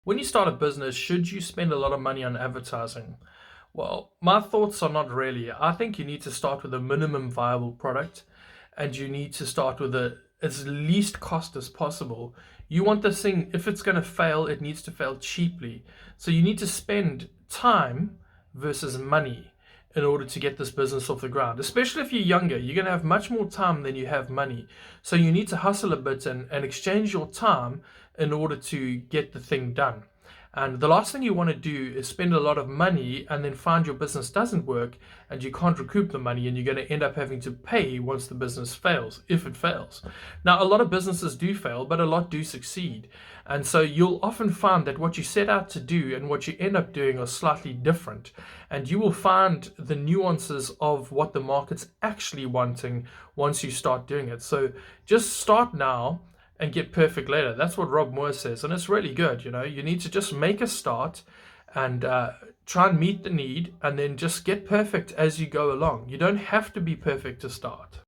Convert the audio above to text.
When you start a business, should you spend a lot of money on advertising? Well, my thoughts are not really. I think you need to start with a minimum viable product and you need to start with as least cost as possible. You want this thing, if it's going to fail, it needs to fail cheaply. So you need to spend time versus money in order to get this business off the ground. Especially if you're younger, you're going to have much more time than you have money. So you need to hustle a bit and exchange your time in order to get the thing done. And the last thing you want to do is spend a lot of money and then find your business doesn't work and you can't recoup the money and you're going to end up having to pay once the business fails, if it fails. Now, a lot of businesses do fail, but a lot do succeed. And so you'll often find that what you set out to do and what you end up doing are slightly different. And you will find the nuances of what the market's actually wanting once you start doing it. So just start now and get perfect later. That's what Rob Moore says, and it's really good. You need to just make a start and try and meet the need, and then just get perfect as you go along. You don't have to be perfect to start.